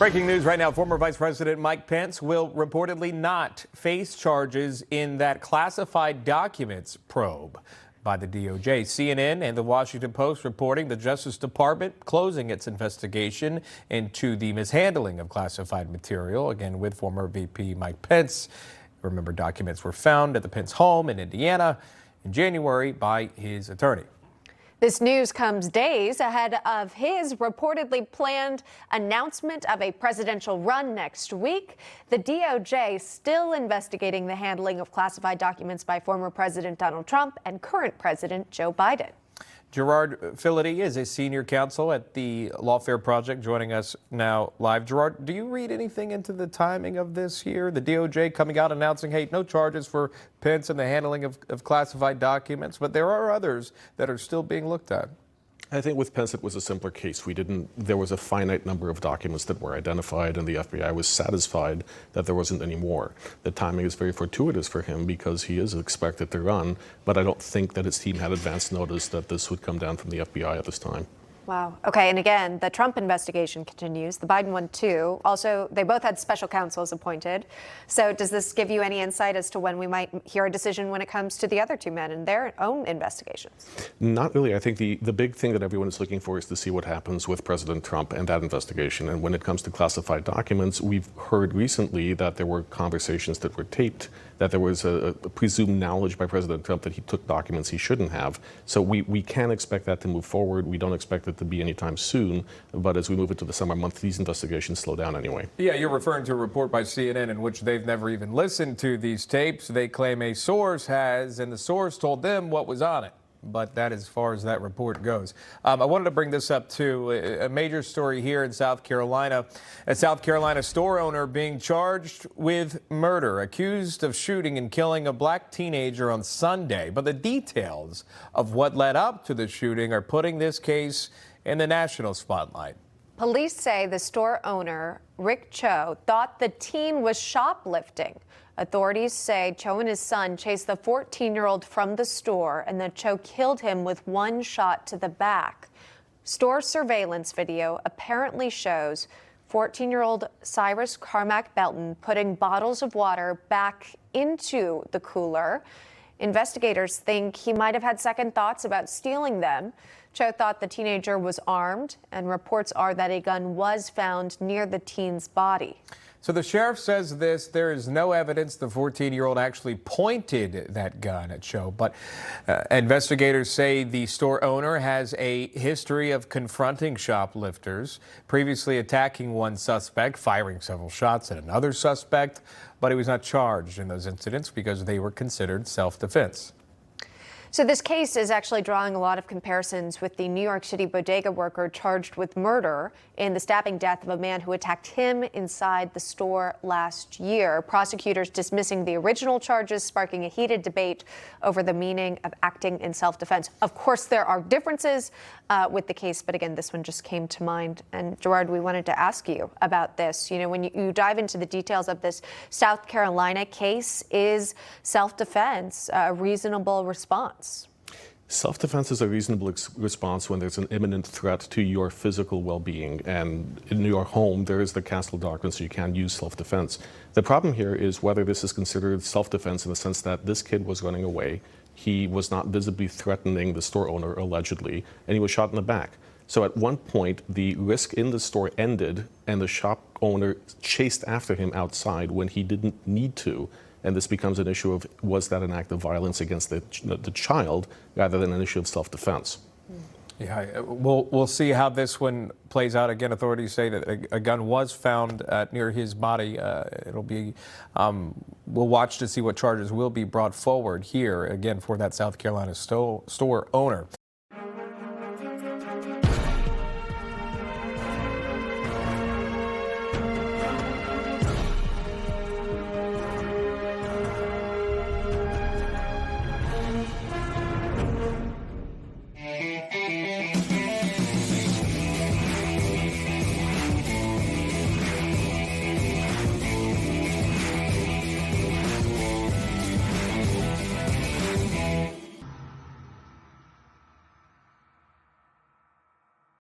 Breaking news right now, former Vice President Mike Pence will reportedly not face charges in that classified documents probe by the DOJ. CNN and the Washington Post reporting the Justice Department closing its investigation into the mishandling of classified material, again with former VP Mike Pence. Remember, documents were found at the Pence home in Indiana in January by his attorney. This news comes days ahead of his reportedly planned announcement of a presidential run next week. The DOJ still investigating the handling of classified documents by former President Donald Trump and current President Joe Biden. Gerard Filitti is a senior counsel at the Lawfare Project, joining us now live. Gerard, do you read anything into the timing of this here? The DOJ coming out announcing, hey, no charges for Pence and the handling of classified documents, but there are others that are still being looked at. I think with Pence, it was a simpler case. There was a finite number of documents that were identified, and the FBI was satisfied that there wasn't any more. The timing is very fortuitous for him because he is expected to run, but I don't think that his team had advance notice that this would come down from the FBI at this time. Wow. Okay. And again, the Trump investigation continues. The Biden one, too. Also, they both had special counsels appointed. So does this give you any insight as to when we might hear a decision when it comes to the other two men and their own investigations? Not really. I think the big thing that everyone is looking for is to see what happens with President Trump and that investigation. And when it comes to classified documents, we've heard recently that there were conversations that were taped, that there was a presumed knowledge by President Trump that he took documents he shouldn't have. So we can expect that to move forward. We don't expect it to be anytime soon, but as we move into the summer months, these investigations slow down anyway. Yeah, you're referring to a report by CNN in which they've never even listened to these tapes. They claim a source has, and the source told them what was on it. But that is as far as that report goes. I wanted to bring this up to a major story here in South Carolina. A South Carolina store owner being charged with murder, accused of shooting and killing a black teenager on Sunday. But the details of what led up to the shooting are putting this case in the national spotlight. Police say the store owner, Rick Cho, thought the teen was shoplifting. Authorities say Cho and his son chased the 14-year-old from the store and that Cho killed him with one shot to the back. Store surveillance video apparently shows 14-year-old Cyrus Carmack Belton putting bottles of water back into the cooler. Investigators think he might have had second thoughts about stealing them. Cho thought the teenager was armed, and reports are that a gun was found near the teen's body. So the sheriff says there is no evidence the 14-year-old actually pointed that gun at Cho, but investigators say the store owner has a history of confronting shoplifters, previously attacking one suspect, firing several shots at another suspect, but he was not charged in those incidents because they were considered self-defense. So this case is actually drawing a lot of comparisons with the New York City bodega worker charged with murder in the stabbing death of a man who attacked him inside the store last year. Prosecutors dismissing the original charges, sparking a heated debate over the meaning of acting in self-defense. Of course, there are differences with the case, but again, this one just came to mind. And Gerard, we wanted to ask you about this. You know, when you dive into the details of this South Carolina case, is self-defense a reasonable response? Self-defense is a reasonable response when there's an imminent threat to your physical well-being. And in your home, there is the castle doctrine, so you can use self-defense. The problem here is whether this is considered self-defense in the sense that this kid was running away. He was not visibly threatening the store owner, allegedly, and he was shot in the back. So at one point, the risk in the store ended, and the shop owner chased after him outside when he didn't need to. And this becomes an issue of, was that an act of violence against the child rather than an issue of self-defense? Yeah, we'll see how this one plays out. Again, authorities say that a gun was found near his body. It'll be, we'll watch to see what charges will be brought forward here, again, for that South Carolina store owner.